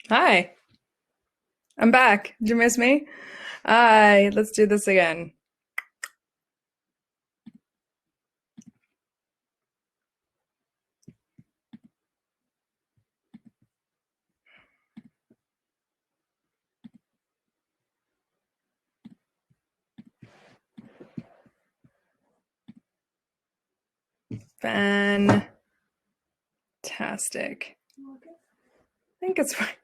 Hi, I'm back. Did you miss me? Hi, let's do this again. Fantastic.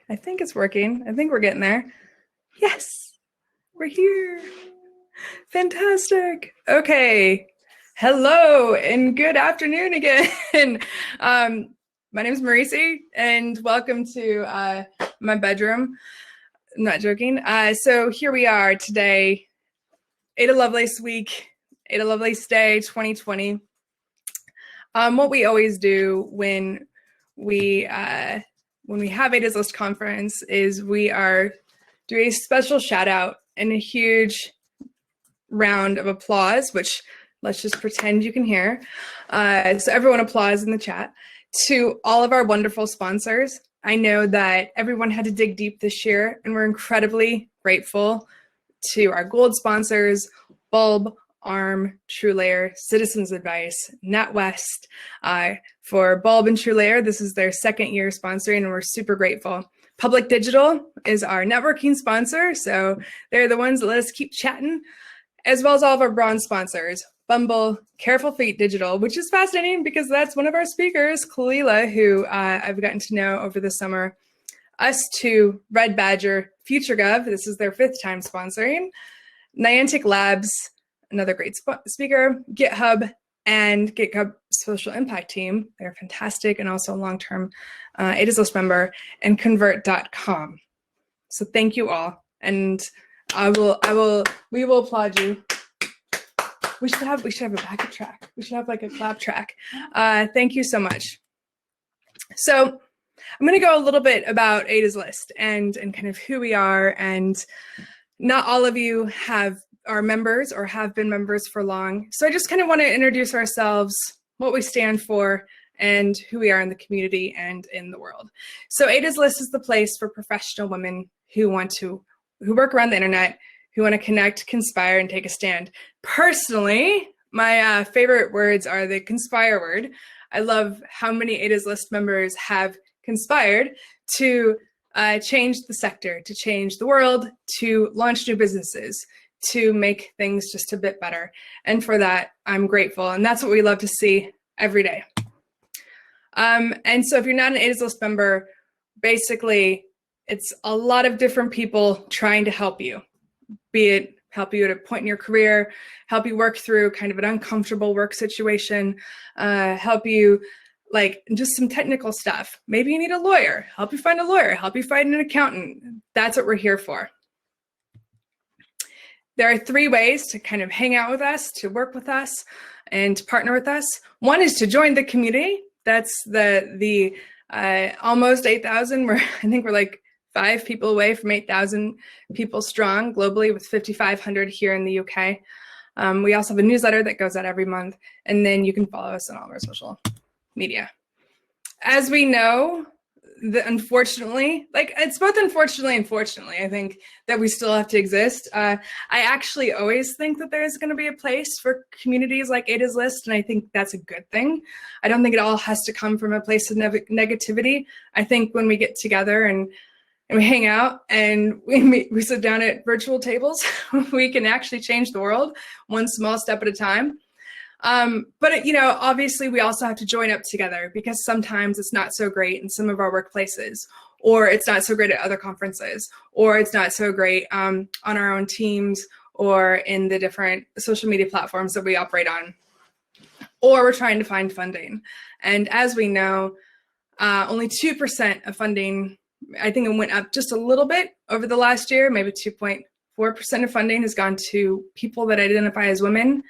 I think it's working. I think we're getting there. Yes, we're here. Fantastic. Okay. Hello and good afternoon again. My name is Merici and welcome to my bedroom. I'm not joking. So here we are today. Ate a Lovelace week, ate a Lovelace day 2020. What we always do when we have Ada's List conference is we are doing a special shout out and a huge round of applause, which let's just pretend you can hear. So everyone applause in the chat to all of our wonderful sponsors. I know that everyone had to dig deep this year, and we're incredibly grateful to our gold sponsors, Bulb, ARM, TrueLayer, Citizens Advice, NatWest. For Bulb and TrueLayer, this is their second year sponsoring, and we're super grateful. Public Digital is our networking sponsor, so they're the ones that let us keep chatting, as well as all of our bronze sponsors, Bumble, Careful Feet Digital, which is fascinating because that's one of our speakers, Kalila, who I've gotten to know over the summer. Us to Red Badger, FutureGov, this is their 5th time sponsoring, Niantic Labs, another great speaker, GitHub, and GitHub Social Impact Team. They're fantastic and also a long-term Ada's List member, and Convert.com. So thank you all, and we will applaud you. We should have a backup track. We should have like a clap track. Thank you so much. So I'm going to go a little bit about Ada's List and kind of who we are, and not all of you are members or have been members for long. So I just kind of want to introduce ourselves, what we stand for, and who we are in the community and in the world. So Ada's List is the place for professional women who work around the internet, who want to connect, conspire, and take a stand. Personally, my favorite words are the conspire word. I love how many Ada's List members have conspired to change the sector, to change the world, to launch new businesses, to make things just a bit better. And for that, I'm grateful. And that's what we love to see every day. And so if you're not an Ada's List member, basically, it's a lot of different people trying to help you, be it help you at a point in your career, help you work through kind of an uncomfortable work situation, help you like just some technical stuff. Maybe you need a lawyer, help you find a lawyer, help you find an accountant. That's what we're here for. There are 3 ways to kind of hang out with us, to work with us, and to partner with us. One is to join the community. That's the almost 8,000. I think we're like 5 people away from 8,000 people strong globally, with 5,500 here in the UK. We also have a newsletter that goes out every month, and then you can follow us on all of our social media. As we know, unfortunately, like it's both unfortunately and fortunately, I think that we still have to exist. I actually always think that there's going to be a place for communities like Ada's List, and I think that's a good thing. I don't think it all has to come from a place of negativity. I think when we get together and we hang out and we sit down at virtual tables, we can actually change the world one small step at a time. But obviously we also have to join up together, because sometimes it's not so great in some of our workplaces, or it's not so great at other conferences, or it's not so great on our own teams or in the different social media platforms that we operate on, or we're trying to find funding. And as we know, only 2% of funding, I think it went up just a little bit over the last year, maybe 2.4% of funding has gone to people that identify as women.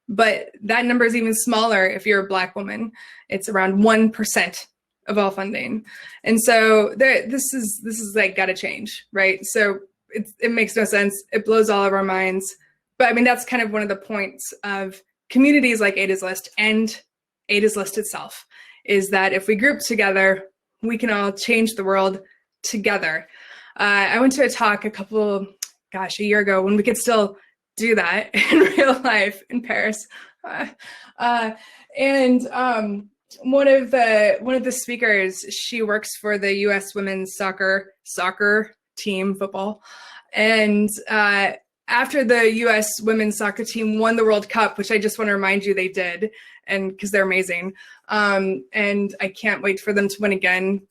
But that number is even smaller if you're a Black woman. It's around 1% of all funding. And so this is like got to change, right? So it makes no sense. It blows all of our minds. But I mean, that's kind of one of the points of communities like Ada's List and Ada's List itself, is that if we group together, we can all change the world together. I went to a talk a year ago when we could still do that in real life in Paris. And one of the speakers, she works for the U.S. women's soccer team, football. And after the U.S. women's soccer team won the World Cup, which I just want to remind you they did, and because they're amazing. And I can't wait for them to win again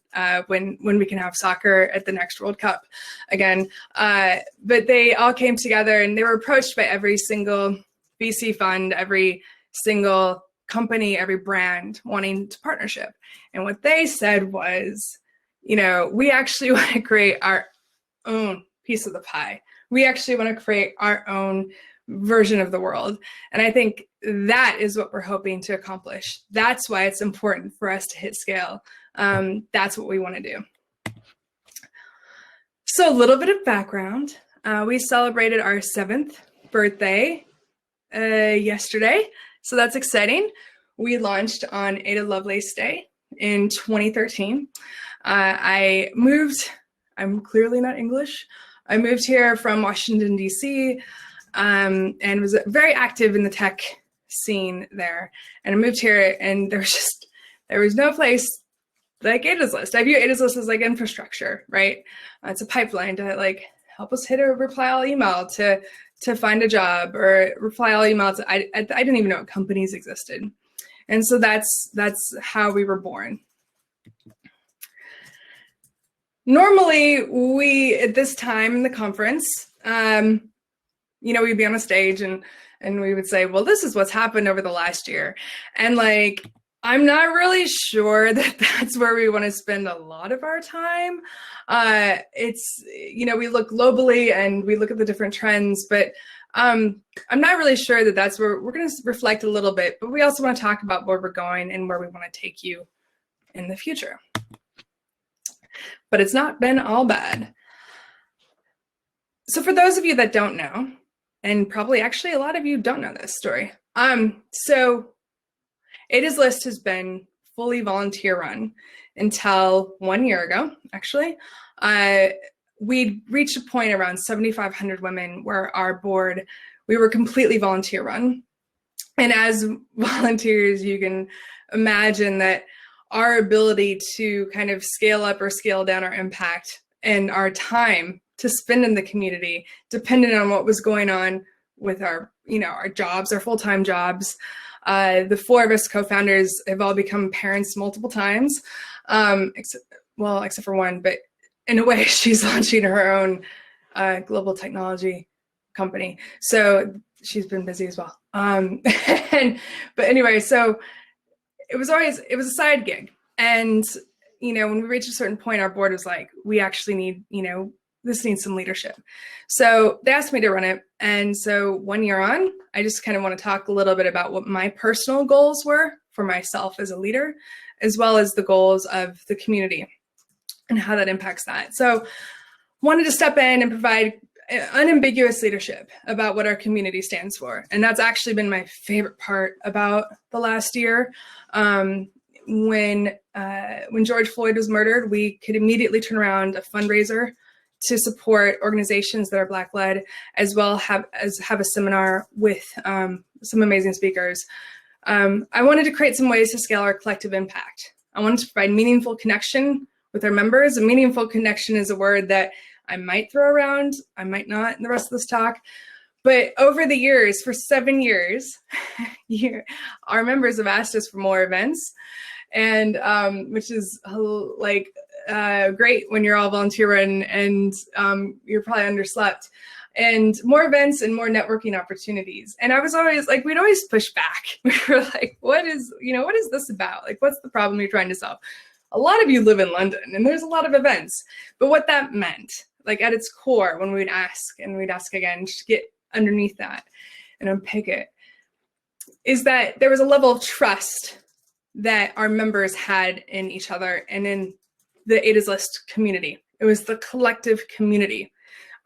when we can have soccer at the next World Cup again. But they all came together and they were approached by every single VC fund, every single company, every brand wanting to partnership. And what they said was, we actually want to create our own piece of the pie. We actually want to create our own version of the world. And I think that is what we're hoping to accomplish. That's why it's important for us to hit scale. That's what we want to do. So a little bit of background. We celebrated our 7th birthday yesterday. So that's exciting. We launched on Ada Lovelace Day in 2013. I'm clearly not English. I moved here from Washington, D.C., and was very active in the tech scene there. And I moved here and there was no place like Ada's List. I view Ada's List as like infrastructure, right? It's a pipeline to help us hit a reply all email to find a job, or reply all email to, I didn't even know what companies existed. And so that's how we were born. Normally, we, at this time in the conference, we'd be on a stage and we would say, well, this is what's happened over the last year. And I'm not really sure that that's where we want to spend a lot of our time. It's, we look globally and we look at the different trends, but I'm not really sure that that's where we're going to reflect a little bit, but we also want to talk about where we're going and where we want to take you in the future. But it's not been all bad. So for those of you that don't know, and probably actually a lot of you don't know this story. So Ada's List has been fully volunteer run until 1 year ago, actually. We reached a point around 7,500 women where our board, we were completely volunteer run. And as volunteers, you can imagine that our ability to kind of scale up or scale down our impact and our time to spend in the community depended on what was going on with our jobs, our full-time jobs. The 4 of us co-founders have all become parents multiple times, except for one, but in a way she's launching her own global technology company. So she's been busy as well. But anyway, so it was a side gig. And, when we reached a certain point, our board was like, we actually need, this needs some leadership. So they asked me to run it. And so 1 year on, I just kind of want to talk a little bit about what my personal goals were for myself as a leader, as well as the goals of the community and how that impacts that. So wanted to step in and provide unambiguous leadership about what our community stands for. And that's actually been my favorite part about the last year. When George Floyd was murdered, we could immediately turn around a fundraiser to support organizations that are Black-led, as well as have a seminar with some amazing speakers. I wanted to create some ways to scale our collective impact. I wanted to provide meaningful connection with our members. A meaningful connection is a word that I might throw around, I might not in the rest of this talk. But over the years, for 7 years, our members have asked us for more events, and which is great when you're all volunteer run and you're probably underslept, and more events and more networking opportunities. And I was always we'd always push back. We were like, what is this about? What's the problem you're trying to solve? A lot of you live in London and there's a lot of events, but what that meant, at its core, when we'd ask and we'd ask again, just get underneath that and unpick it, is that there was a level of trust that our members had in each other and in the Ada's List community. It was the collective community.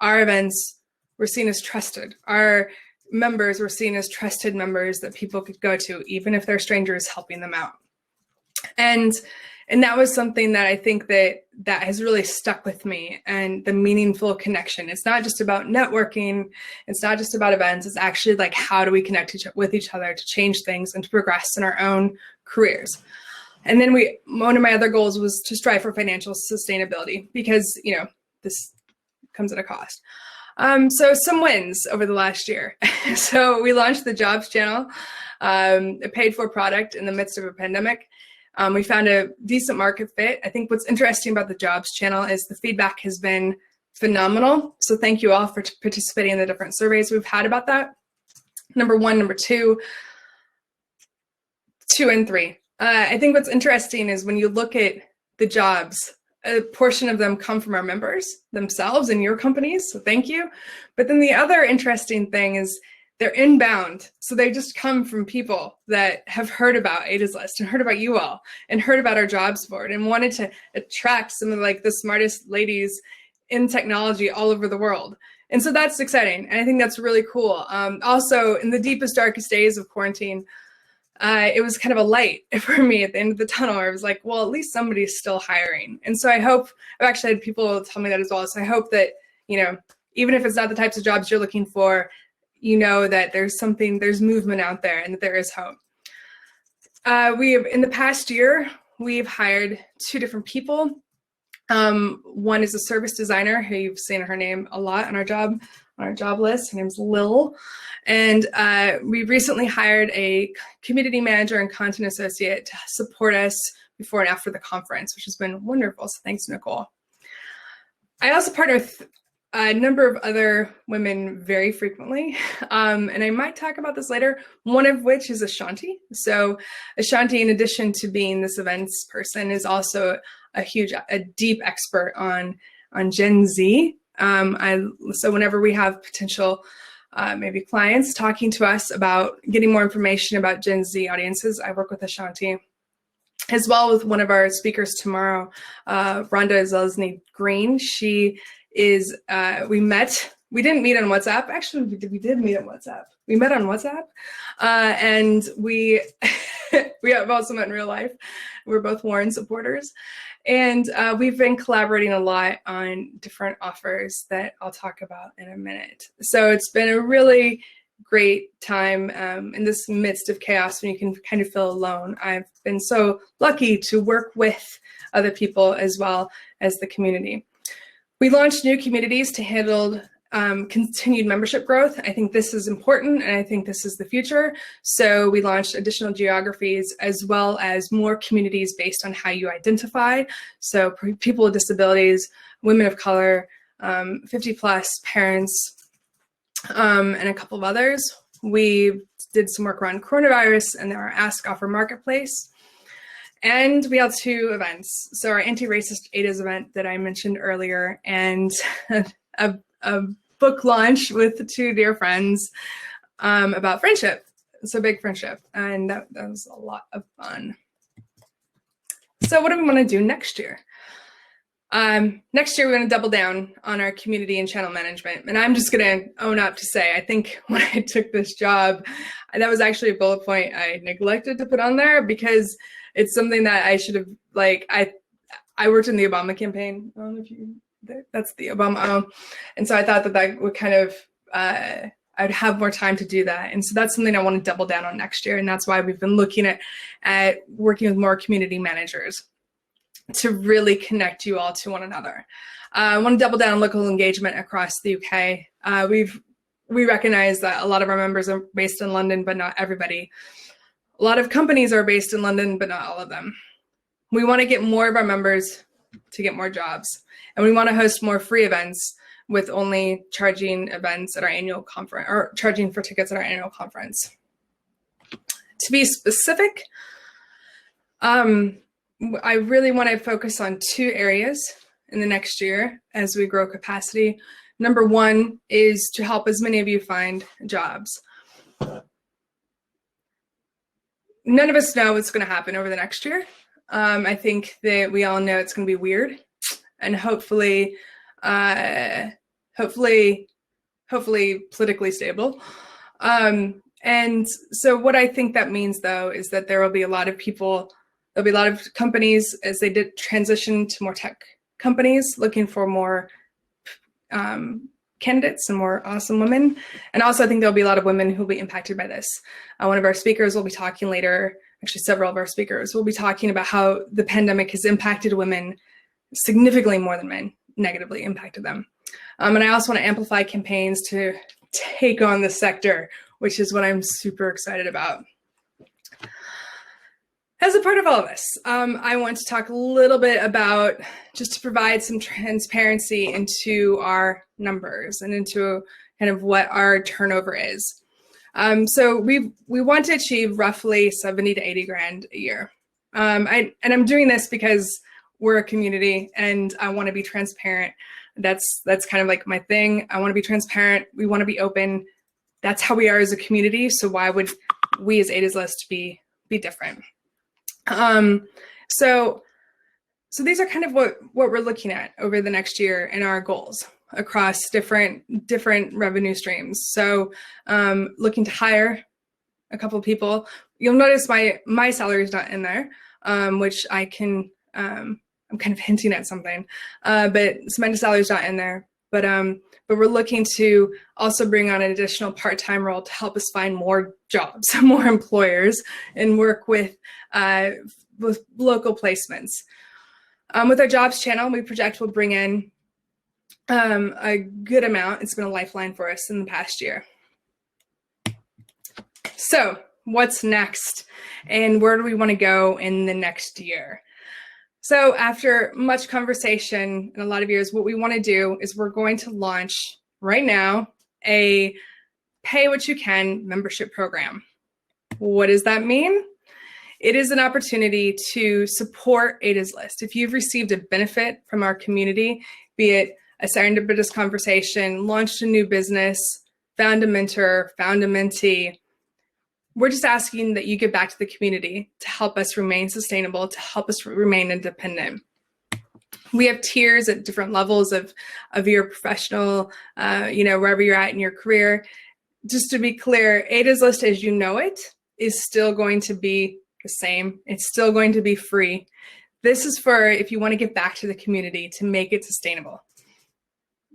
Our events were seen as trusted. Our members were seen as trusted members that people could go to, even if they're strangers helping them out. And And that was something that I think that has really stuck with me, and the meaningful connection. It's not just about networking. It's not just about events. It's actually like, how do we connect with each other to change things and to progress in our own careers? And then one of my other goals was to strive for financial sustainability, because, this comes at a cost. So some wins over the last year. So we launched the Jobs channel, a paid-for product in the midst of a pandemic. We found a decent market fit. I think what's interesting about the Jobs channel is the feedback has been phenomenal. So thank you all for participating in the different surveys we've had about that. Number one, number two, and three. I think what's interesting is when you look at the jobs, a portion of them come from our members themselves and your companies, so thank you. But then the other interesting thing is they're inbound. So they just come from people that have heard about Ada's List and heard about you all and heard about our jobs board and wanted to attract some of the smartest ladies in technology all over the world. And so that's exciting. And I think that's really cool. Also, in the deepest, darkest days of quarantine, it was kind of a light for me at the end of the tunnel, where I was like, well, at least somebody's still hiring. And so I hope, I've actually had people tell me that as well. So I hope that, even if it's not the types of jobs you're looking for, that there's movement out there and that there is hope. In the past year, we've hired 2 different people. One is a service designer who you've seen her name a lot on our job list. Her name's Lil. And we recently hired a community manager and content associate to support us before and after the conference, which has been wonderful. So thanks, Nicole. I also partner with a number of other women very frequently, and I might talk about this later, one of which is Ashanti. So Ashanti, in addition to being this events person, is also a deep expert on Gen Z. So whenever we have potential maybe clients talking to us about getting more information about Gen Z audiences, I work with Ashanti, as well with one of our speakers tomorrow, Rhonda Zelzny Green. She is, we didn't meet on WhatsApp. Actually, we did meet on WhatsApp. We met on WhatsApp, and we have also met in real life. We're both Warren supporters. And we've been collaborating a lot on different offers that I'll talk about in a minute. So it's been a really great time in this midst of chaos when you can kind of feel alone. I've been so lucky to work with other people as well as the community. We launched new communities to handle continued membership growth. I think this is important, and I think this is the future. So we launched additional geographies as well as more communities based on how you identify. So people with disabilities, women of color, 50 plus, parents, and a couple of others. We did some work around coronavirus and our Ask Offer Marketplace. And we held 2 events. So our anti-racist ADA's event that I mentioned earlier, and a book launch with 2 dear friends about friendship. It's a big friendship, and that was a lot of fun. So what do we want to do next year? Next year, we're going to double down on our community and channel management. And I'm just going to own up to say, I think when I took this job, that was actually a bullet point I neglected to put on there, because it's something that I should have, I worked in the Obama campaign. I don't know if you, that's the Obama. And so I thought that would kind of, I'd have more time to do that. And so that's something I want to double down on next year. And that's why we've been looking at working with more community managers to really connect you all to one another. I want to double down on local engagement across the UK. We recognize that a lot of our members are based in London, but not everybody. A lot of companies are based in London, but not all of them. We want to get more of our members to get more jobs. And we want to host more free events with only charging events at our annual conference, or charging for tickets at our annual conference. To be specific, I really want to focus on 2 areas in the next year as we grow capacity. Number 1 is to help as many of you find jobs. None of us know what's going to happen over the next year. I think that we all know it's going to be weird, and hopefully politically stable. And so what I think that means, though, is that there will be a lot of people There'll be a lot of companies as they did transition to more tech companies looking for more candidates and more awesome women. And also I think there'll be a lot of women who will be impacted by this. One of our speakers will be talking later, actually several of our speakers will be talking about how the pandemic has impacted women significantly more than men, negatively impacted them. And I also want to amplify campaigns to take on the sector, which is what I'm super excited about. As a part of all of this, I want to talk a little bit about, just to provide some transparency into our numbers and into kind of what our turnover is. So we want to achieve roughly 70 to 80 grand a year. And I'm doing this because we're a community and I want to be transparent. That's kind of like my thing. I want to be transparent. We want to be open. That's how we are as a community. So why would we as Ada's List be different? So these are kind of what we're looking at over the next year in our goals across different revenue streams. So looking to hire a couple of people. You'll notice my salary is not in there, which I can, I'm kind of hinting at something, but Samantha's salary is not in there. But we're looking to also bring on an additional part-time role to help us find more jobs, more employers, and work with local placements. With our jobs channel, we project we'll bring in a good amount. It's been a lifeline for us in the past year. So what's next, and where do we want to go in the next year? So after much conversation and a lot of years, what we want to do is we're going to launch right now a pay what you can membership program. What does that mean? It is an opportunity to support Ada's List. If you've received a benefit from our community, be it a serendipitous conversation, launched a new business, found a mentor, found a mentee, we're just asking that you give back to the community to help us remain sustainable, to help us remain independent. We have tiers at different levels of your professional, wherever you're at in your career. Just to be clear, Ada's List as you know it is still going to be the same. It's still going to be free. This is for if you want to give back to the community to make it sustainable.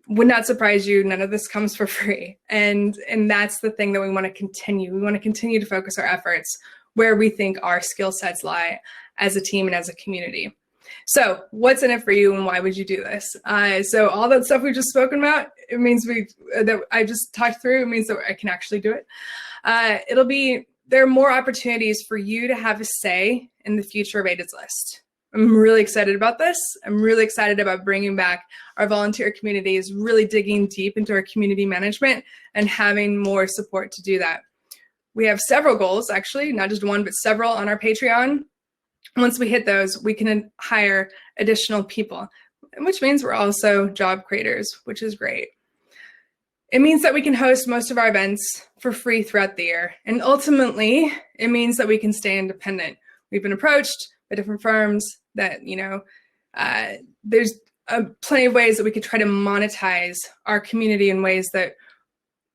Would not surprise you, none of this comes for free. And that's the thing that we want to continue. We want to continue to focus our efforts where we think our skill sets lie as a team and as a community. So what's in it for you and why would you do this? So all that stuff we've just spoken about, it means that I just talked through, it means that I can actually do it. There are more opportunities for you to have a say in the future of Ada's List. I'm really excited about this. I'm really excited about bringing back our volunteer communities, really digging deep into our community management and having more support to do that. We have several goals, actually, not just one, but several on our Patreon. Once we hit those, we can hire additional people, which means we're also job creators, which is great. It means that we can host most of our events for free throughout the year. And ultimately, it means that we can stay independent. We've been approached by different firms that, there's plenty of ways that we could try to monetize our community in ways that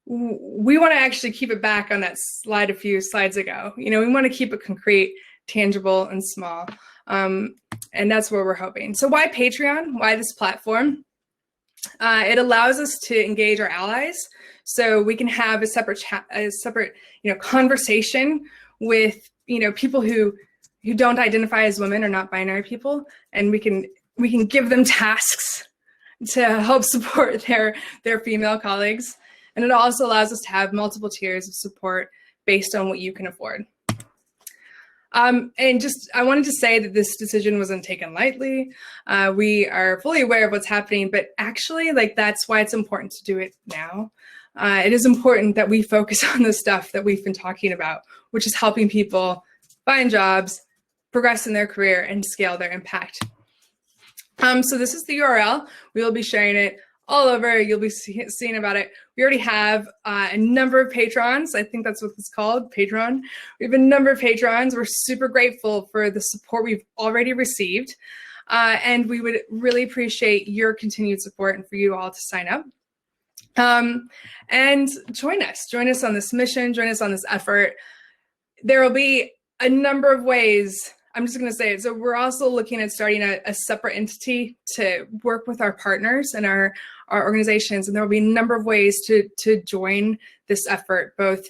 we want to actually keep it back on that slide a few slides ago. We want to keep it concrete, tangible, and small. And that's where we're hoping. So why Patreon? Why this platform? It allows us to engage our allies, so we can have a separate conversation with people who don't identify as women or not binary people, and we can give them tasks to help support their female colleagues. And it also allows us to have multiple tiers of support based on what you can afford. And just, I wanted to say that this decision wasn't taken lightly. We are fully aware of what's happening, but actually, that's why it's important to do it now. It is important that we focus on the stuff that we've been talking about, which is helping people find jobs, progress in their career, and scale their impact. So this is the URL. We will be sharing it all over. You'll be seeing about it. We already have a number of patrons. I think that's what it's called, Patreon. We have a number of patrons. We're super grateful for the support we've already received. And we would really appreciate your continued support and for you all to sign up. And join us on this mission, join us on this effort. There will be a number of ways I'm just going to say it. So we're also looking at starting a separate entity to work with our partners and our organizations. And there will be a number of ways to join this effort, both,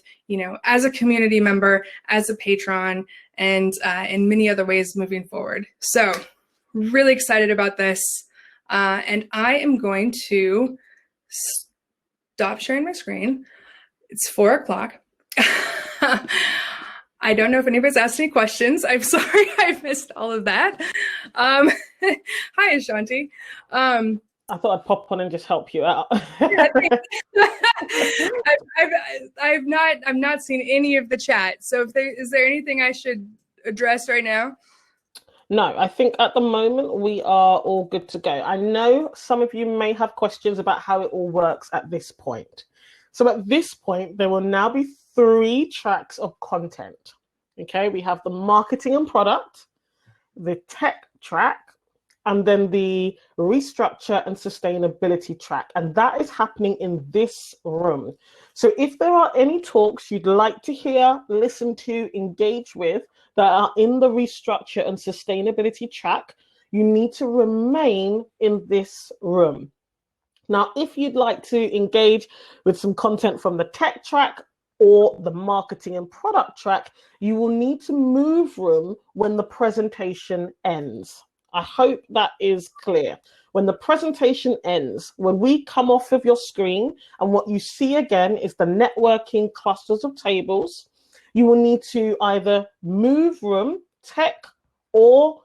as a community member, as a patron, and in many other ways moving forward. So really excited about this. And I am going to stop sharing my screen. It's 4:00. I don't know if anybody's asked any questions. I'm sorry I missed all of that. Hi, Ashanti. I thought I'd pop on and just help you out. Yeah, I've not seen any of the chat. So is there anything I should address right now? No, I think at the moment we are all good to go. I know some of you may have questions about how it all works at this point. So at this point, there will now be 3 tracks of content. Okay, we have the marketing and product, the tech track, and then the restructure and sustainability track. And that is happening in this room. So if there are any talks you'd like to hear, listen to, engage with that are in the restructure and sustainability track, you need to remain in this room. Now, if you'd like to engage with some content from the tech track or the marketing and product track, you will need to move room when the presentation ends. I hope that is clear. When the presentation ends, when we come off of your screen and what you see again is the networking clusters of tables, you will need to either move room, tech or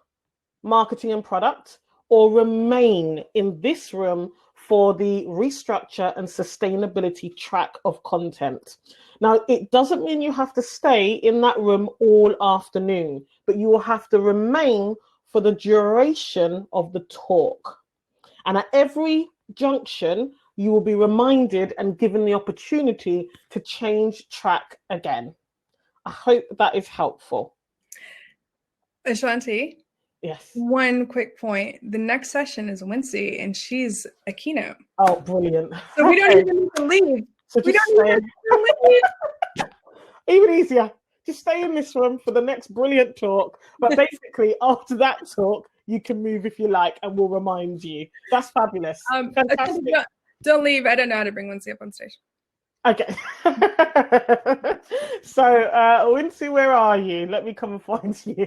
marketing and product, or remain in this room for the restructure and sustainability track of content. Now, it doesn't mean you have to stay in that room all afternoon, but you will have to remain for the duration of the talk. And at every junction, you will be reminded and given the opportunity to change track again. I hope that is helpful. Ashanti? Yes. One quick point. The next session is Wincie, and she's a keynote. Oh, brilliant. So we don't even need to leave. So We don't even need to leave. Even easier. Just stay in this room for the next brilliant talk. But basically, after that talk, you can move if you like, and we'll remind you. That's fabulous. Fantastic. Don't leave. I don't know how to bring Wincie up on stage. Okay. So, Wincie, where are you? Let me come and find you.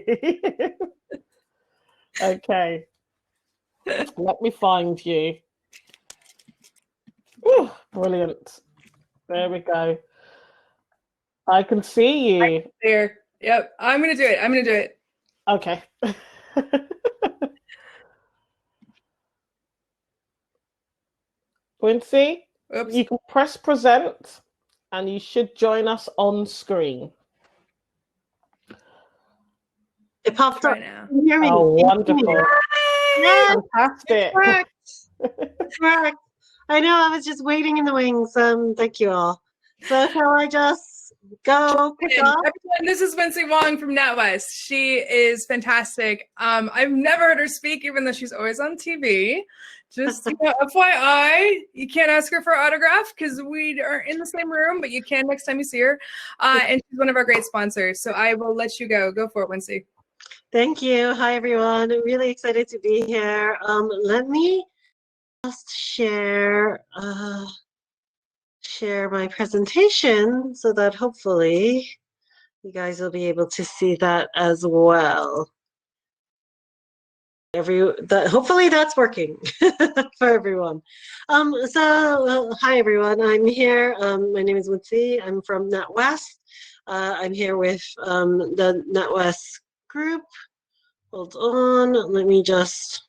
Okay. Let me find you. Ooh, brilliant. There we go. I can see you. There. Yep. I'm going to do it. Okay. Wincie, Oops. You can press present and you should join us on screen. It popped up. Now. Can you hear me? Oh, wonderful. Yes, Fantastic. it worked. It worked. I know, I was just waiting in the wings. Thank you all. So shall I just go pick up? Everyone, this is Vincent Wong from NatWest. She is fantastic. I've never heard her speak, even though she's always on TV. Just FYI, you can't ask her for an autograph because we are in the same room, but you can next time you see her. And she's one of our great sponsors. So I will let you go. Go for it, Wincie. Thank you. Hi, everyone. I'm really excited to be here. Let me just share my presentation so that hopefully you guys will be able to see that as well. Hopefully that's working for everyone. Hi everyone. I'm here. My name is Wincie. I'm from NatWest. I'm here with the NatWest Group. Hold on. Let me just.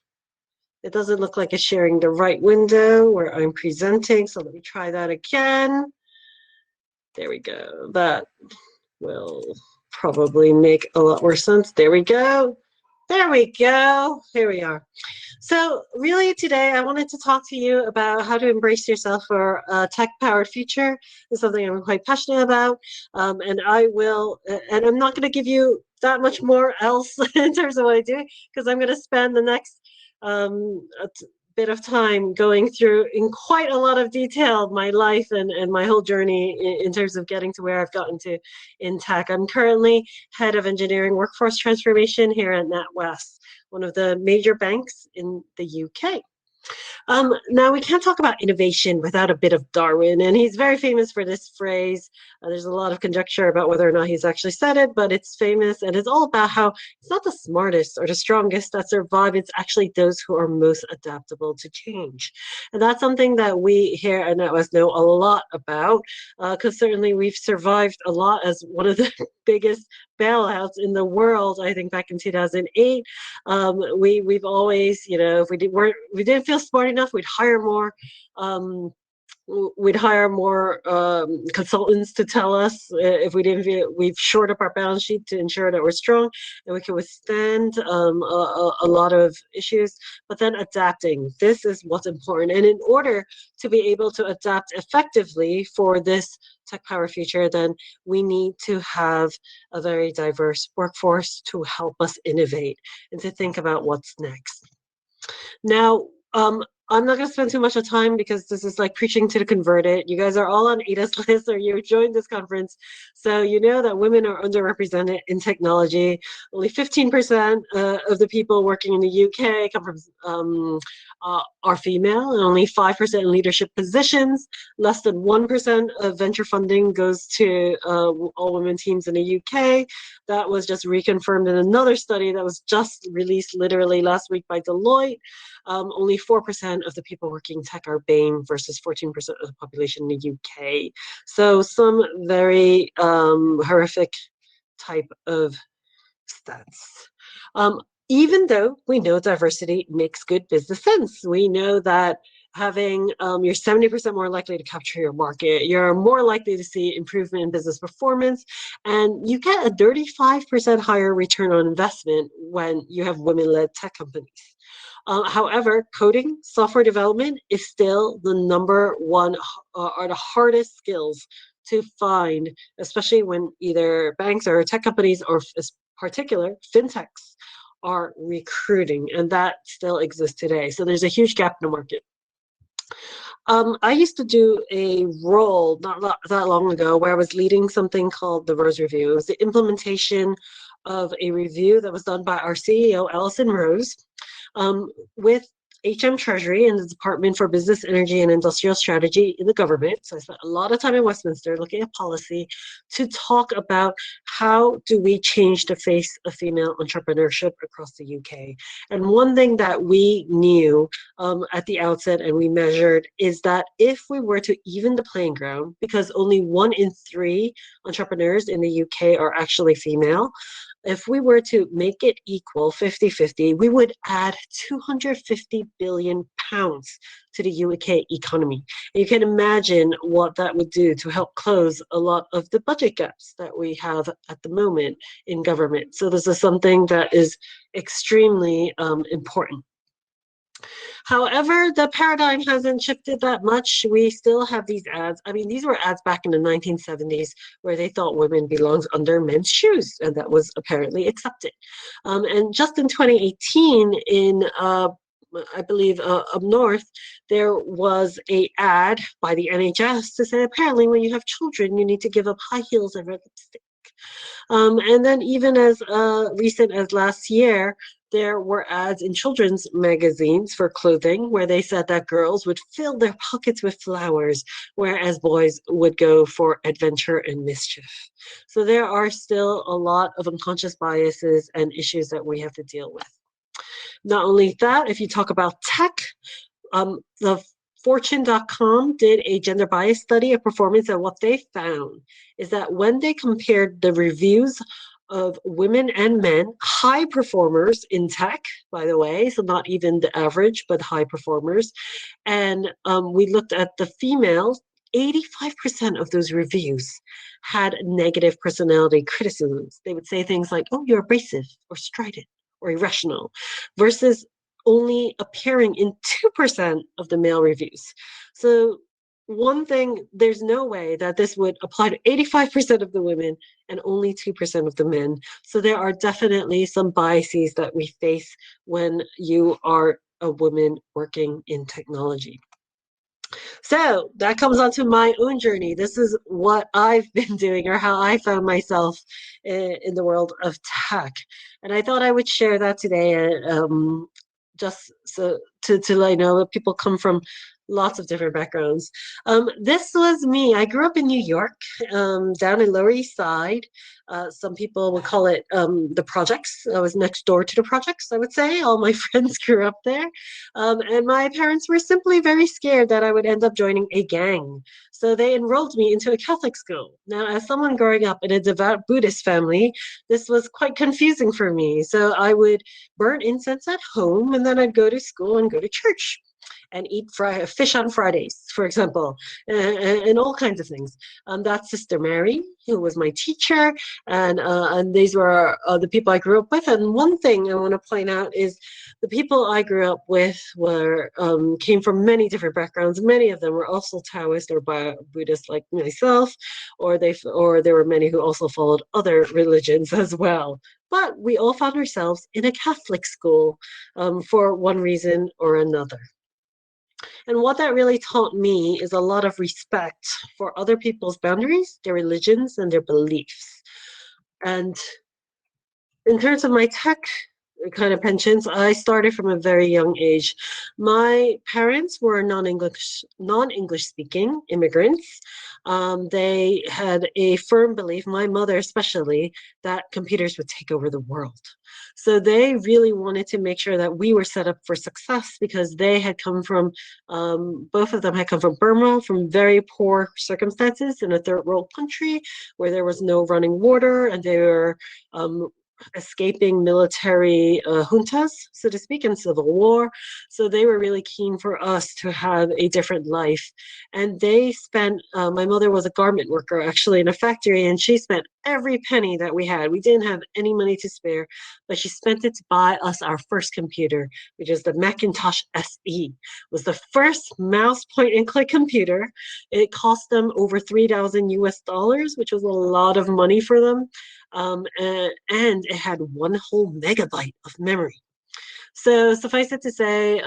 It doesn't look like it's sharing the right window where I'm presenting. So let me try that again. There we go. That will probably make a lot more sense. There we go. There we go. Here we are. So really today I wanted to talk to you about how to embrace yourself for a tech-powered future. It's something I'm quite passionate about. And I'm not going to give you that much more else in terms of what I do, because I'm going to spend the next bit of time going through in quite a lot of detail my life and my whole journey in terms of getting to where I've gotten to in tech. I'm currently head of engineering workforce transformation here at NatWest, one of the major banks in the UK. Now, we can't talk about innovation without a bit of Darwin, and he's very famous for this phrase. There's a lot of conjecture about whether or not he's actually said it, but it's famous, and it's all about how it's not the smartest or the strongest that survive, it's actually those who are most adaptable to change. And that's something that we here at NatWest know a lot about, because certainly we've survived a lot as one of the biggest bailouts in the world. I think back in 2008, we've always, if we didn't feel smart enough, we'd hire more. We'd hire more consultants to tell us if we didn't feel. We've shored up our balance sheet to ensure that we're strong and we can withstand a lot of issues. But then adapting, this is what's important. And in order to be able to adapt effectively for this tech power future, then we need to have a very diverse workforce to help us innovate and to think about what's next. Now, I'm not going to spend too much of time because this is like preaching to the converted. You guys are all on Ada's list or you joined this conference. So you know that women are underrepresented in technology. Only 15% of the people working in the UK come from are female, and only 5% in leadership positions. Less than 1% of venture funding goes to all women teams in the UK. That was just reconfirmed in another study that was just released literally last week by Deloitte. Only 4% of the people working tech are BAME versus 14% of the population in the UK. So some very horrific type of stats. Even though we know diversity makes good business sense, we know that having you're 70% more likely to capture your market, you're more likely to see improvement in business performance, and you get a 35% higher return on investment when you have women-led tech companies. However, coding, software development is still the number one or the hardest skills to find, especially when either banks or tech companies or particular fintechs are recruiting, and that still exists today. So there's a huge gap in the market. I used to do a role not that long ago where I was leading something called the Rose Review. It was the implementation of a review that was done by our CEO, Alison Rose, with HM Treasury and the Department for Business, Energy, and Industrial Strategy in the government. So I spent a lot of time in Westminster looking at policy to talk about how do we change the face of female entrepreneurship across the UK. And one thing that we knew at the outset and we measured is that if we were to even the playing ground, because only 1 in 3 entrepreneurs in the UK are actually female, if we were to make it equal 50-50, we would add 250 billion pounds to the UK economy. And you can imagine what that would do to help close a lot of the budget gaps that we have at the moment in government. So this is something that is extremely important. However, the paradigm hasn't shifted that much. We still have these ads. I mean, these were ads back in the 1970s where they thought women belonged under men's shoes, and that was apparently accepted. And just in 2018, in I believe up north, there was an ad by the NHS to say apparently when you have children, you need to give up high heels and red lipstick. And then even as recent as last year, there were ads in children's magazines for clothing where they said that girls would fill their pockets with flowers, whereas boys would go for adventure and mischief. So there are still a lot of unconscious biases and issues that we have to deal with. Not only that, if you talk about tech, the Fortune.com did a gender bias study of performance, and what they found is that when they compared the reviews of women and men, high performers in tech, by the way, so not even the average, but high performers, and we looked at the females, 85% of those reviews had negative personality criticisms. They would say things like, oh, you're abrasive or strident or irrational, versus only appearing in 2% of the male reviews. So one thing, there's no way that this would apply to 85% of the women and only 2% of the men. So there are definitely some biases that we face when you are a woman working in technology. So that comes onto my own journey. This is what I've been doing, or how I found myself in the world of tech. And I thought I would share that today, just so to let you know that people come from lots of different backgrounds. This was me. I grew up in New York, down in Lower East Side. Some people would call it the projects. I was next door to the projects, I would say. All my friends grew up there. And my parents were simply very scared that I would end up joining a gang. So they enrolled me into a Catholic school. Now, as someone growing up in a devout Buddhist family, this was quite confusing for me. So I would burn incense at home, and then I'd go to school and go to church and eat fish on Fridays, for example, and all kinds of things. That's Sister Mary, who was my teacher, and these were the people I grew up with. And one thing I want to point out is the people I grew up with were came from many different backgrounds. Many of them were also Taoist or Buddhist, like myself, or there were many who also followed other religions as well. But we all found ourselves in a Catholic school for one reason or another. And what that really taught me is a lot of respect for other people's boundaries, their religions, and their beliefs. And in terms of my tech kind of penchants, I started from a very young age. My parents were non-English speaking immigrants. They had a firm belief, my mother especially, that computers would take over the world. So they really wanted to make sure that we were set up for success, because they had come from, both of them had come from Burma, from very poor circumstances in a third world country where there was no running water, and they were escaping military juntas, so to speak, in civil war. So they were really keen for us to have a different life. And they spent, my mother was a garment worker actually in a factory, and she spent every penny that we had. We didn't have any money to spare, but she spent it to buy us our first computer, which is the Macintosh SE. It was the first mouse point and click computer. It cost them over 3,000 US dollars, which was a lot of money for them. And it had 1 whole megabyte of memory. So suffice it to say,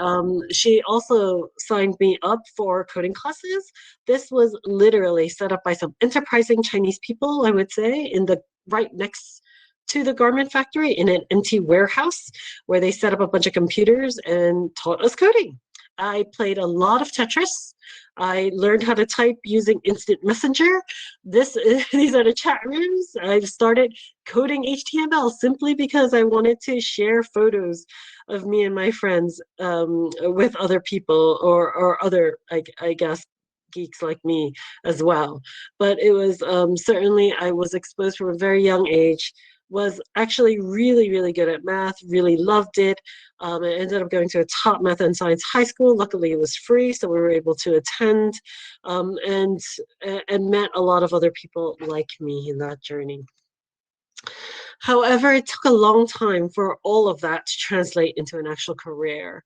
she also signed me up for coding classes. This was literally set up by some enterprising Chinese people, I would say, in the right next to the garment factory in an empty warehouse where they set up a bunch of computers and taught us coding. I played a lot of Tetris. I learned how to type using instant messenger. These are the chat rooms. I started coding HTML simply because I wanted to share photos of me and my friends with other people, or other, I guess, geeks like me as well. But it was certainly, I was exposed from a very young age, was actually really, really good at math, really loved it. I ended up going to a top math and science high school. Luckily, it was free, so we were able to attend, and met a lot of other people like me in that journey. However, it took a long time for all of that to translate into an actual career.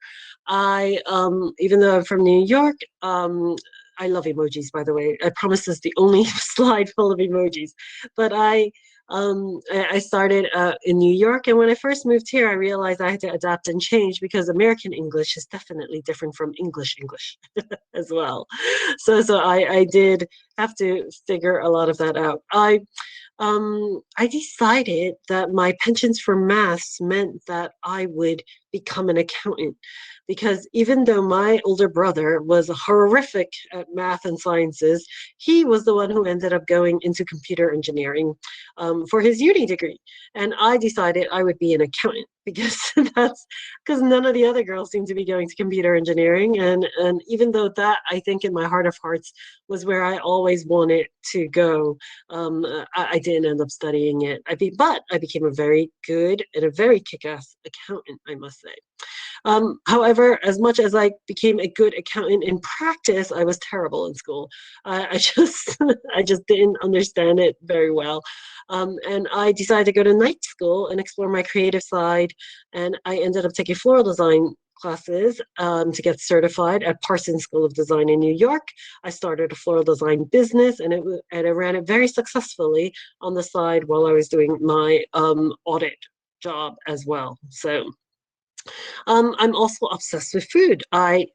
Even though I'm from New York, I love emojis, by the way. I promise this is the only slide full of emojis. But I started in New York, and when I first moved here, I realized I had to adapt and change, because American English is definitely different from English as well. So I did have to figure a lot of that out. I decided that my penchant for maths meant that I would become an accountant, because even though my older brother was horrific at math and sciences, he was the one who ended up going into computer engineering for his uni degree. And I decided I would be an accountant, because none of the other girls seemed to be going to computer engineering. And even though that, I think in my heart of hearts, was where I always wanted to go, I didn't end up studying it. But I became a very good and a very kick-ass accountant, I must say. However, as much as I became a good accountant in practice, I was terrible in school. I just didn't understand it very well. And I decided to go to night school and explore my creative side. And I ended up taking floral design classes to get certified at Parsons School of Design in New York. I started a floral design business, and I ran it very successfully on the side while I was doing my audit job as well. So I'm also obsessed with food. I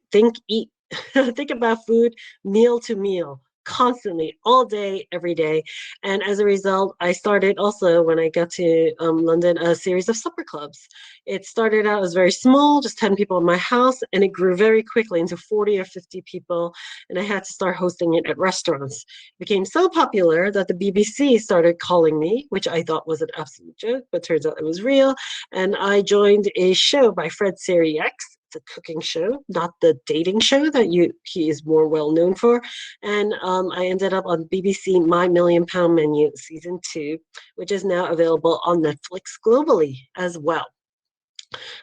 eat, think about food meal to meal, constantly, all day, every day. And as a result, I started also when I got to London a series of supper clubs. It started out as very small, just 10 people in my house, and it grew very quickly into 40 or 50 people. And I had to start hosting it at restaurants. It became so popular that the BBC started calling me, which I thought was an absolute joke, but turns out it was real. And I joined a show by Fred Seriek. It's a cooking show, not the dating show that he is more well known for. And I ended up on BBC My £1,000,000 Menu season 2, which is now available on Netflix globally as well.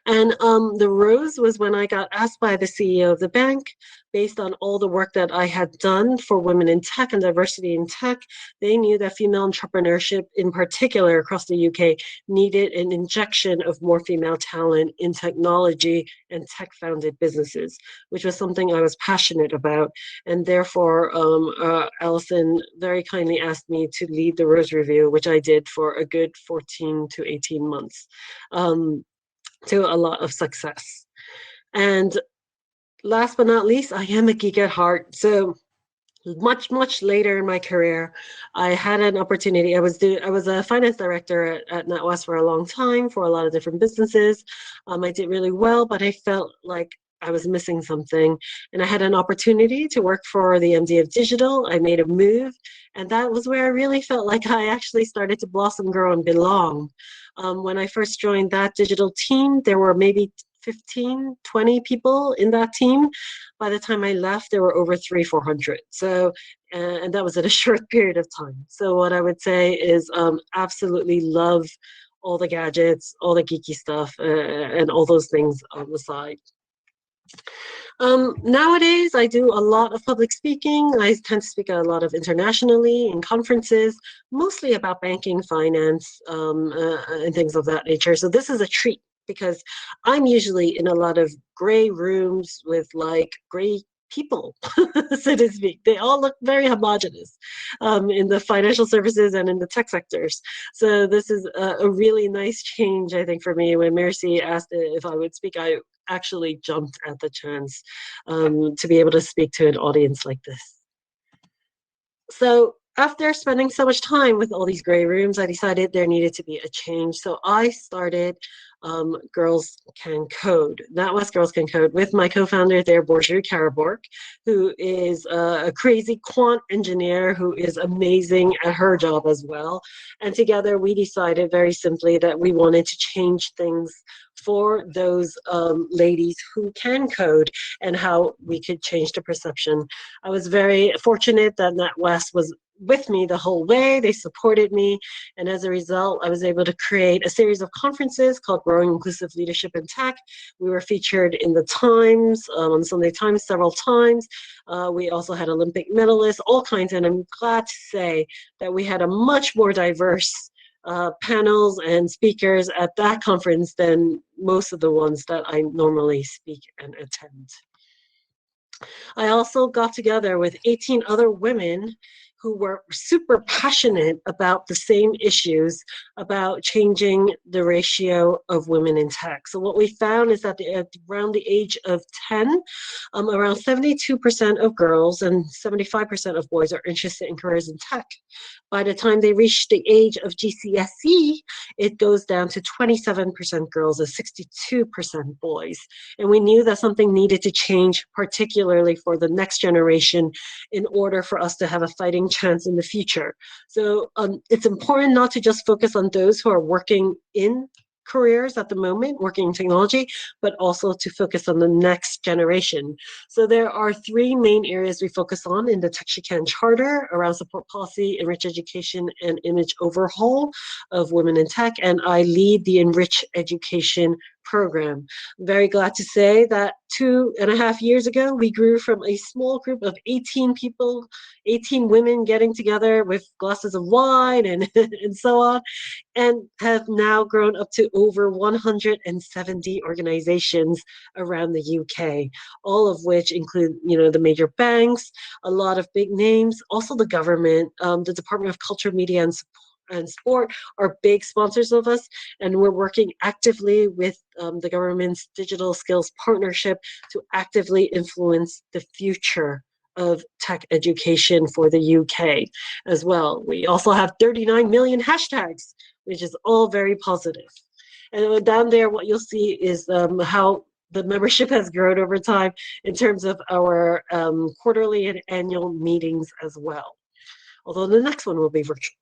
And the rose was when I got asked by the CEO of the bank, based on all the work that I had done for women in tech and diversity in tech. They knew that female entrepreneurship, in particular across the UK, needed an injection of more female talent in technology and tech-founded businesses, which was something I was passionate about. And therefore, Alison very kindly asked me to lead the Rose Review, which I did for a good 14 to 18 months. To a lot of success. And last but not least, I am a geek at heart. So much later in my career, I had an opportunity. I was a finance director at NatWest for a long time for a lot of different businesses. I did really well, but I felt like I was missing something. And I had an opportunity to work for the MD of Digital. I made a move, and that was where I really felt like I actually started to blossom, grow, and belong. When I first joined that digital team, there were maybe 15, 20 people in that team. By the time I left, there were over 400. So, and that was at a short period of time. So what I would say is absolutely love all the gadgets, all the geeky stuff, and all those things on the side. Nowadays, I do a lot of public speaking. I tend to speak a lot of internationally in conferences, mostly about banking, finance, and things of that nature. So this is a treat because I'm usually in a lot of gray rooms with like gray people, so to speak. They all look very homogenous in the financial services and in the tech sectors. So this is a really nice change, I think, for me. When Merici asked if I would speak, I actually jumped at the chance to be able to speak to an audience like this. So after spending so much time with all these gray rooms, I decided there needed to be a change. So I started Girls Can Code, NatWest Girls Can Code, with my co-founder there, Borjou Karabork, who is a crazy quant engineer who is amazing at her job as well. And together we decided very simply that we wanted to change things for those ladies who can code and how we could change the perception. I was very fortunate that NatWest was with me the whole way. They supported me. And as a result, I was able to create a series of conferences called Growing Inclusive Leadership in Tech. We were featured in the Times, on Sunday Times several times. We also had Olympic medalists, all kinds. And I'm glad to say that we had a much more diverse panels and speakers at that conference than most of the ones that I normally speak and attend. I also got together with 18 other women who were super passionate about the same issues, about changing the ratio of women in tech. So what we found is that at around the age of 10, around 72% of girls and 75% of boys are interested in careers in tech. By the time they reach the age of GCSE, it goes down to 27% girls and 62% boys. And we knew that something needed to change, particularly for the next generation, in order for us to have a fighting chance in the future. So it's important not to just focus on those who are working in careers at the moment, working in technology, but also to focus on the next generation. So there are 3 main areas we focus on in the Tech She Can Charter around support policy, enrich education, and image overhaul of women in tech. And I lead the Enrich Education program. I'm very glad to say that 2.5 years ago, we grew from a small group of 18 people, 18 women getting together with glasses of wine and, and so on, and have now grown up to over 170 organizations around the UK, all of which include, the major banks, a lot of big names, also the government, the Department of Culture, Media and and sport are big sponsors of us, and we're working actively with the government's Digital Skills Partnership to actively influence the future of tech education for the UK as well. We also have 39 million hashtags, which is all very positive. And down there, what you'll see is how the membership has grown over time in terms of our quarterly and annual meetings as well. Although the next one will be virtual.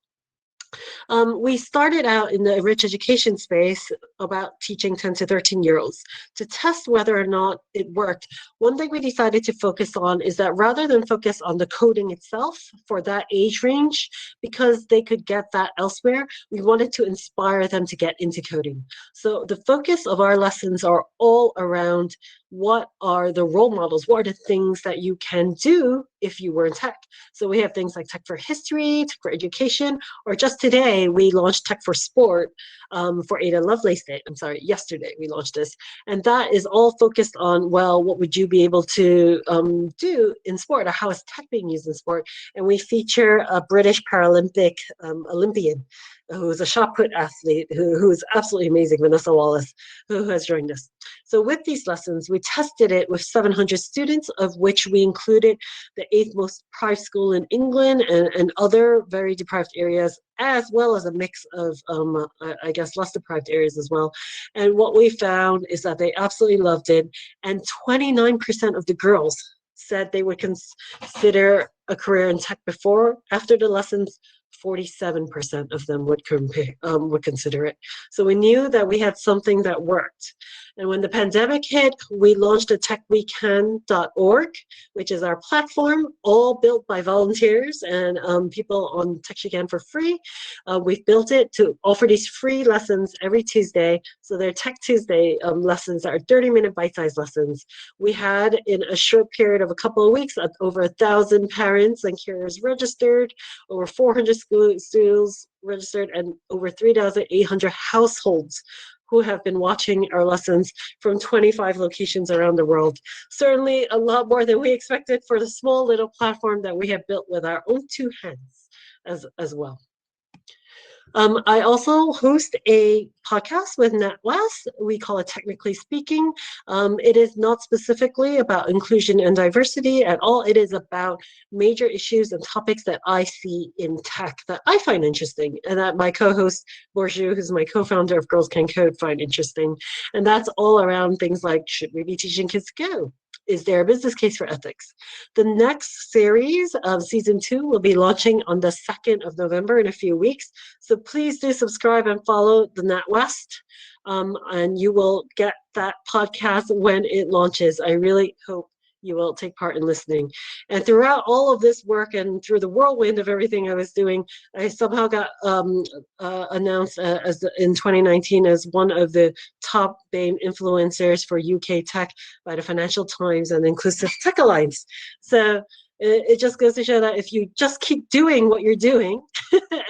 We started out in the rich education space about teaching 10 to 13-year-olds. To test whether or not it worked, one thing we decided to focus on is that rather than focus on the coding itself for that age range, because they could get that elsewhere, we wanted to inspire them to get into coding. So the focus of our lessons are all around what are the role models, what are the things that you can do if you were in tech. So we have things like tech for history, tech for education, or just today we launched tech for sport for Ada Lovelace Day. I'm sorry, yesterday we launched this. And that is all focused on, well, what would you be able to do in sport, or how is tech being used in sport? And we feature a British Paralympic Olympian who's a shot put athlete who is absolutely amazing, Vanessa Wallace, who has joined us. So with these lessons, we tested it with 700 students, of which we included the 8th most deprived school in England and other very deprived areas, as well as a mix of, I guess, less deprived areas as well. And what we found is that they absolutely loved it. And 29% of the girls said they would consider a career in tech before. After the lessons, 47% of them would consider it. So we knew that we had something that worked. And when the pandemic hit, we launched a techwecan.org, which is our platform, all built by volunteers and people on TechWeCan for free. We've built it to offer these free lessons every Tuesday. So they're Tech Tuesday lessons that are 30-minute bite-sized lessons. We had, in a short period of a couple of weeks, over 1,000 parents and carers registered, over 400 schools registered, and over 3,800 households who have been watching our lessons from 25 locations around the world. Certainly a lot more than we expected for the small little platform that we have built with our own two hands as well. I also host a podcast with NatWest. We call it Technically Speaking. It is not specifically about inclusion and diversity at all. It is about major issues and topics that I see in tech that I find interesting, and that my co-host, Borju, who's my co-founder of Girls Can Code, find interesting. And that's all around things like, should we be teaching kids to code? Is there a business case for ethics? The next series of season 2 will be launching on the 2nd of November in a few weeks. So please do subscribe and follow the NatWest, and you will get that podcast when it launches. I really hope you will take part in listening. And throughout all of this work and through the whirlwind of everything I was doing, I somehow got announced in 2019 as one of the top BAME influencers for UK tech by the Financial Times and Inclusive Tech Alliance. So it just goes to show that if you just keep doing what you're doing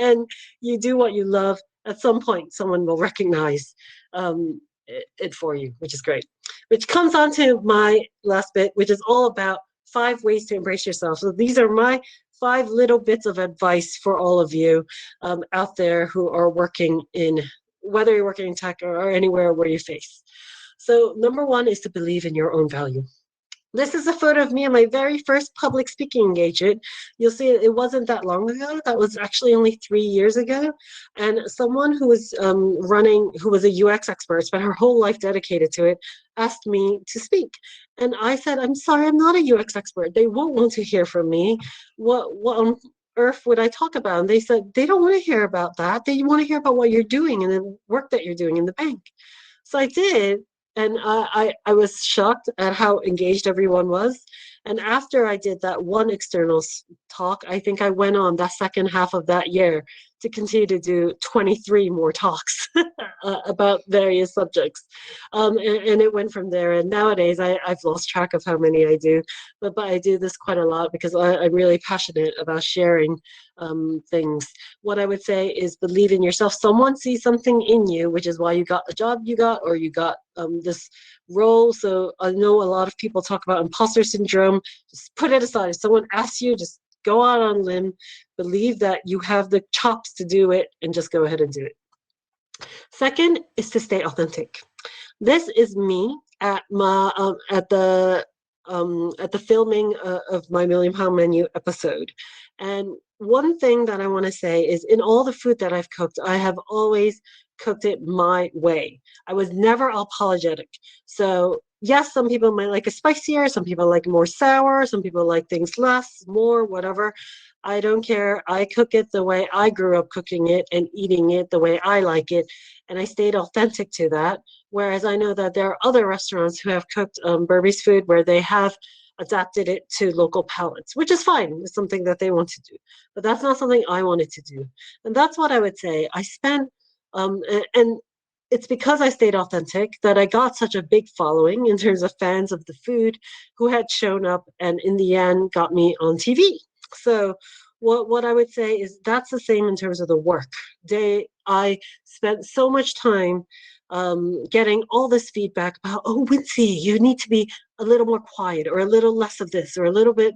and you do what you love, at some point someone will recognize it for you, which is great. Which comes on to my last bit, which is all about 5 ways to embrace yourself. So these are my 5 little bits of advice for all of you out there who are working in, whether you're working in tech or anywhere where you face. So number 1 is to believe in your own value. This is a photo of me on my very first public speaking engagement. You'll see it wasn't that long ago. That was actually only 3 years ago. And someone who was who was a UX expert, spent her whole life dedicated to it, asked me to speak. And I said, I'm sorry, I'm not a UX expert. They won't want to hear from me. What on earth would I talk about? And they said, they don't want to hear about that. They want to hear about what you're doing and the work that you're doing in the bank. So I did. And I was shocked at how engaged everyone was. And after I did that one external talk, I think I went on that second half of that year to continue to do 23 more talks about various subjects. And it went from there. And nowadays, I've lost track of how many I do. But I do this quite a lot because I'm really passionate about sharing things. What I would say is believe in yourself. Someone sees something in you, which is why you got the job you got, or you got this role. So I know a lot of people talk about imposter syndrome. Just put it aside. If someone asks you, just go out on a limb, believe that you have the chops to do it, and just go ahead and do it. Second is to stay authentic. This is me at my at the filming of my Million Pound Menu episode. And one thing that I want to say is, in all the food that I've cooked, I have always cooked it my way. I was never apologetic. So yes, some people might like it spicier, some people like more sour, some people like things less, more, whatever. I don't care. I cook it the way I grew up cooking it and eating it the way I like it. And I stayed authentic to that. Whereas I know that there are other restaurants who have cooked Burmese food where they have adapted it to local palates, which is fine. It's something that they want to do. But that's not something I wanted to do. And that's what I would say. I spent, and it's because I stayed authentic that I got such a big following in terms of fans of the food who had shown up and in the end got me on TV. So what I would say is that's the same in terms of the work. I spent so much time getting all this feedback about, oh, Wincie, you need to be a little more quiet or a little less of this or a little bit,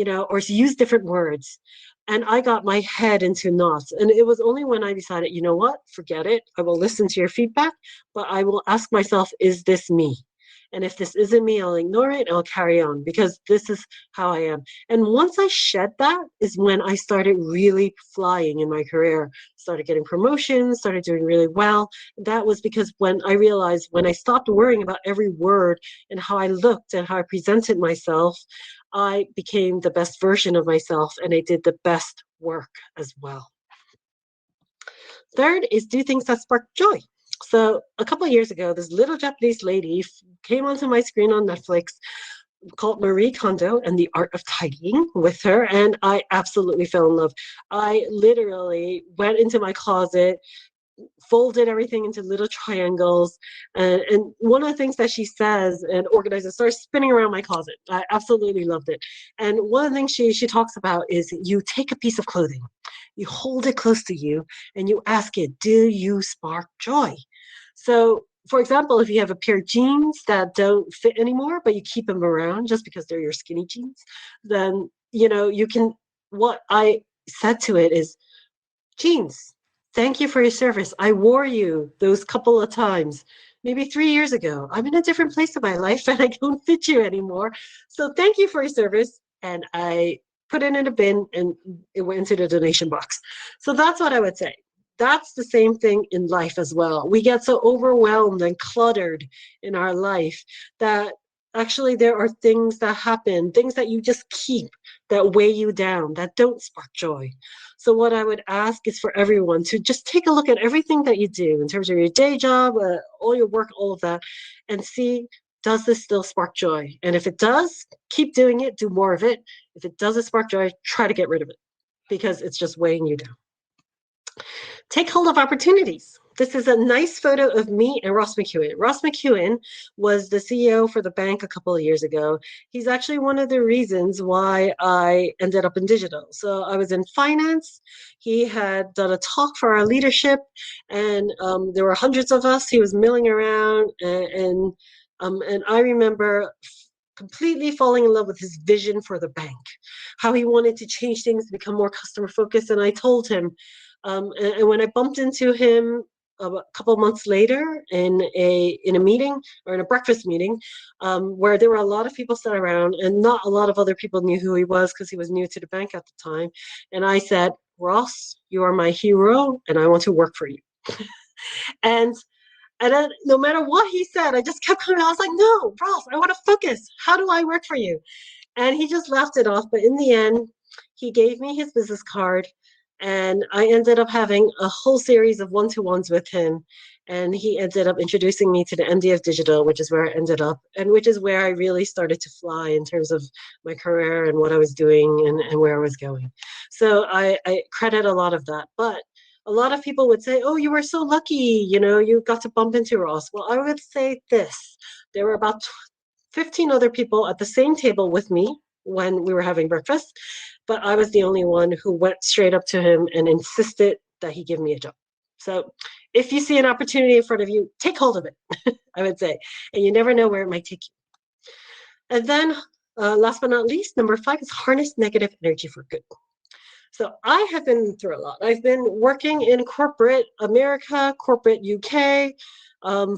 or use different words. And I got my head into knots. And it was only when I decided, you know what, forget it. I will listen to your feedback, but I will ask myself, is this me? And if this isn't me, I'll ignore it. I'll carry on because this is how I am. And once I shed that is when I started really flying in my career, started getting promotions, started doing really well. That was because when I realized when I stopped worrying about every word and how I looked and how I presented myself, I became the best version of myself and I did the best work as well. Third is do things that spark joy. So a couple of years ago, this little Japanese lady came onto my screen on Netflix called Marie Kondo and the Art of Tidying with her, and I absolutely fell in love. I literally went into my closet, folded everything into little triangles, and one of the things that she says and organizes starts spinning around my closet. I absolutely loved it. And one of the things she talks about is you take a piece of clothing, you hold it close to you, and you ask it, do you spark joy? So for example, if you have a pair of jeans that don't fit anymore, but you keep them around just because they're your skinny jeans, then you can, what I said to it is, jeans, thank you for your service. I wore you those couple of times, maybe 3 years ago. I'm in a different place in my life and I don't fit you anymore. So thank you for your service. And I put it in a bin and it went into the donation box. So that's what I would say. That's the same thing in life as well. We get so overwhelmed and cluttered in our life that actually there are things that happen, things that you just keep that weigh you down, that don't spark joy. So what I would ask is for everyone to just take a look at everything that you do in terms of your day job, all your work, all of that, and see, does this still spark joy? And if it does, keep doing it, do more of it. If it doesn't spark joy, try to get rid of it because it's just weighing you down. Take hold of opportunities. This is a nice photo of me and Ross McEwen. Ross McEwen was the CEO for the bank a couple of years ago. He's actually one of the reasons why I ended up in digital. So I was in finance. He had done a talk for our leadership, and there were hundreds of us. He was milling around, and I remember completely falling in love with his vision for the bank, how he wanted to change things to become more customer focused. And I told him, and when I bumped into him a couple of months later in a meeting or in a breakfast meeting, where there were a lot of people sat around and not a lot of other people knew who he was because he was new to the bank at the time. And I said, Ross, you are my hero and I want to work for you. and then no matter what he said, I just kept coming. I was like, no, Ross, I want to focus. How do I work for you? And he just laughed it off. But in the end, he gave me his business card. And I ended up having a whole series of one-to-ones with him. And he ended up introducing me to the MD of Digital, which is where I ended up, and which is where I really started to fly in terms of my career and what I was doing and where I was going. So I credit a lot of that. But a lot of people would say, oh, you were so lucky, you got to bump into Ross. Well, I would say this. There were about 15 other people at the same table with me when we were having breakfast, but I was the only one who went straight up to him and insisted that he give me a job. So if you see an opportunity in front of you, take hold of it, I would say. And you never know where it might take you. And then last but not least, number 5 is harness negative energy for good. So I have been through a lot. I've been working in corporate America, corporate UK,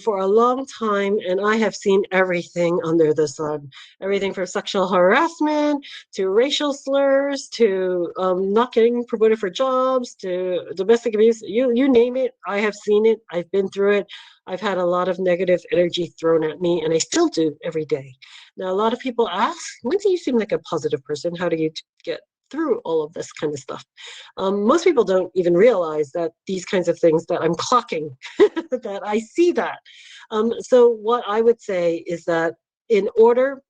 for a long time, and I have seen everything under the sun. Everything from sexual harassment to racial slurs to not getting promoted for jobs to domestic abuse. You name it, I have seen it. I've been through it. I've had a lot of negative energy thrown at me, and I still do every day. Now, a lot of people ask, Lindsay, you seem like a positive person. How do you get through all of this kind of stuff? Most people don't even realize that these kinds of things that I'm clocking, that I see that. So what I would say is that in order,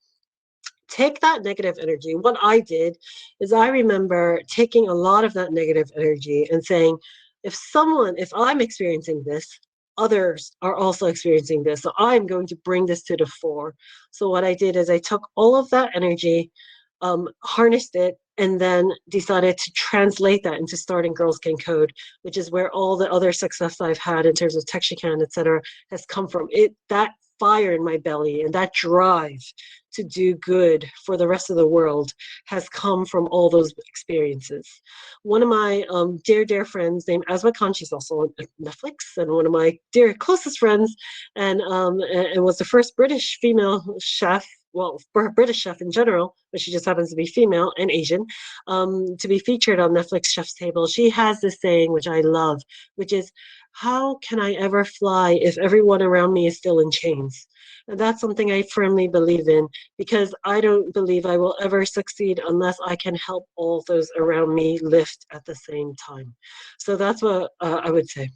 take that negative energy. What I did is I remember taking a lot of that negative energy and saying, if I'm experiencing this, others are also experiencing this. So I'm going to bring this to the fore. So what I did is I took all of that energy, harnessed it, and then decided to translate that into starting Girls Can Code, which is where all the other success I've had in terms of TextureCAN, et cetera, has come from. That fire in my belly and that drive to do good for the rest of the world has come from all those experiences. One of my dear friends named Asma Khan, she's also on Netflix, and one of my dear closest friends, and was the first British female chef, well, British chef in general, but she just happens to be female and Asian, to be featured on Netflix Chef's Table. She has this saying, which I love, which is, how can I ever fly if everyone around me is still in chains? And that's something I firmly believe in, because I don't believe I will ever succeed unless I can help all those around me lift at the same time. So that's what I would say.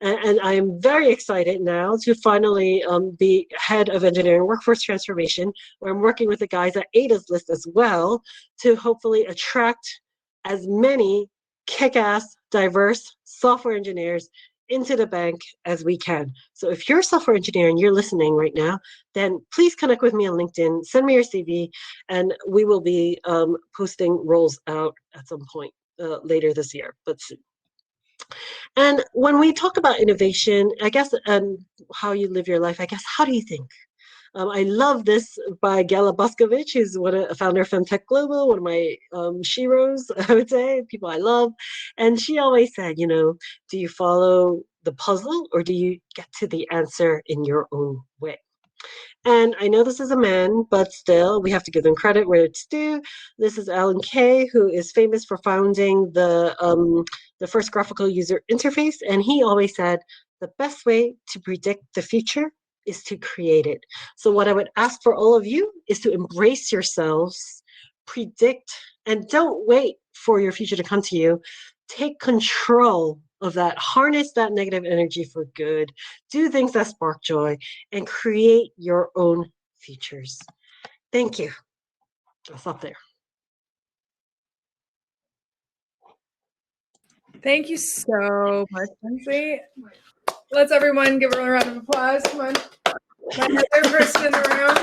And I am very excited now to finally be head of engineering workforce transformation, where I'm working with the guys at ADA's list as well to hopefully attract as many kick-ass, diverse software engineers into the bank as we can. So if you're a software engineer and you're listening right now, then please connect with me on LinkedIn, send me your CV, and we will be posting roles out at some point later this year, but soon. And when we talk about innovation, I guess, and how you live your life, I guess, how do you think? I love this by Gala Boscovich, who's a founder of Femtech Global, one of my sheroes, I would say, people I love. And she always said, do you follow the puzzle or do you get to the answer in your own way? And I know this is a man, but still, we have to give them credit where it's due. This is Alan Kay, who is famous for founding the first graphical user interface. And he always said, the best way to predict the future is to create it. So what I would ask for all of you is to embrace yourselves, predict, and don't wait for your future to come to you. Take control of that, harness that negative energy for good, do things that spark joy, and create your own futures. Thank you. I'll stop there. Thank you so much, Wincie. Let's everyone give her a round of applause. Come on. My other person in the room.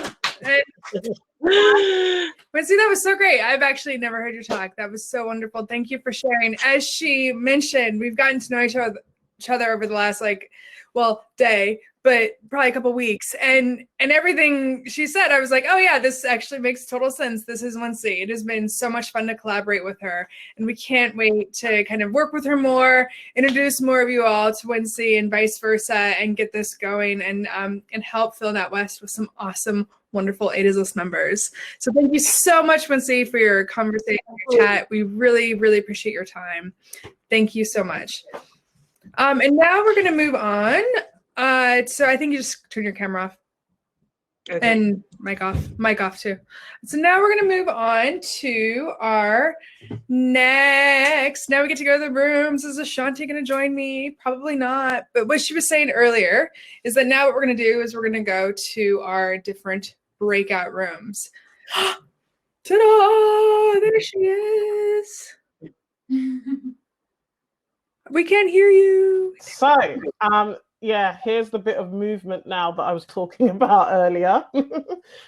Wincie, that was so great. I've actually never heard you talk. That was so wonderful. Thank you for sharing. As she mentioned, we've gotten to know each other over the last day, but probably a couple weeks. And everything she said, I was like, oh yeah, this actually makes total sense. This is Wincie. It has been so much fun to collaborate with her. And we can't wait to kind of work with her more, introduce more of you all to Wincie and vice versa, and get this going and help fill NatWest with some awesome, wonderful ADA's List members. So thank you so much, Wincie, for your conversation, your chat. We really, really appreciate your time. Thank you so much. And now we're going to move on. So I think you just turn your camera off. Okay. And mic off too. So now we're going to move on to our next. Now we get to go to the rooms. Is Ashanti going to join me? Probably not. But what she was saying earlier is that now what we're going to do is we're going to go to our different breakout rooms. Ta-da! There she is. We can't hear you. So, yeah, here's the bit of movement now that I was talking about earlier.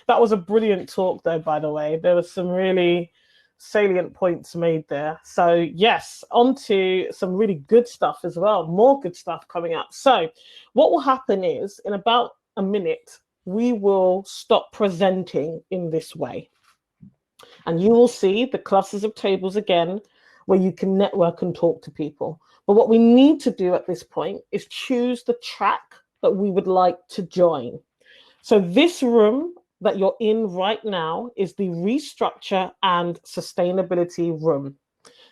That was a brilliant talk, though, by the way. There were some really salient points made there. So, yes, on to some really good stuff as well. More good stuff coming up. So, what will happen is, in about a minute, we will stop presenting in this way. and you will see the clusters of tables again where you can network and talk to people. But what we need to do at this point is choose the track that we would like to join. So this room that you're in right now is the restructure and sustainability room.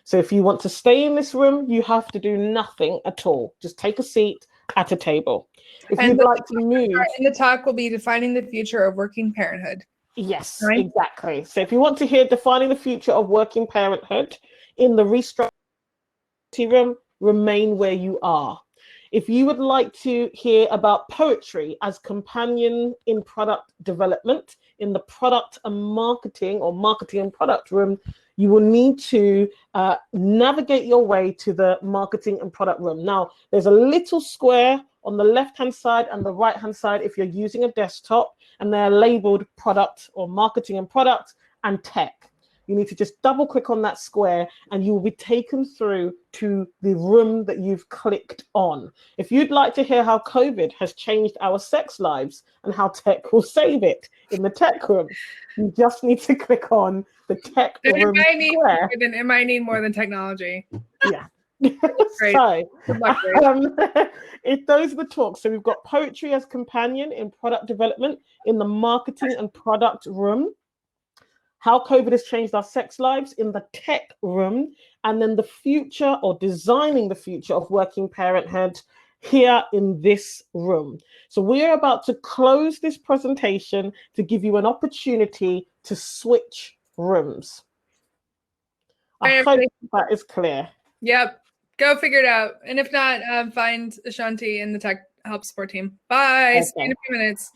So if you want to stay in this room, you have to do nothing at all. Just take a seat at a table. If you'd like to move... And the talk will be defining the future of working parenthood. Yes, right? Exactly. So if you want to hear defining the future of working parenthood in the restructure room, remain where you are. If you would like to hear about poetry as companion in product development in the product and marketing or marketing and product room, you will need to navigate your way to the marketing and product room. Now, there's a little square on the left-hand side and the right-hand side if you're using a desktop, and they're labeled product or marketing and product and tech. You need to just double click on that square and you will be taken through to the room that you've clicked on. If you'd like to hear how COVID has changed our sex lives and how tech will save it in the tech room, you just need to click on the tech room square. It might need more than technology. Yeah. Great. So, Good luck, if those are the talks, so we've got poetry as companion in product development in the marketing and product room, how COVID has changed our sex lives in the tech room, and then the future or designing the future of working parenthood here in this room. So we're about to close this presentation to give you an opportunity to switch rooms. I hope that is clear. Yep. Go figure it out. And if not, find Ashanti in the tech help support team. Bye. Okay. See you in a few minutes.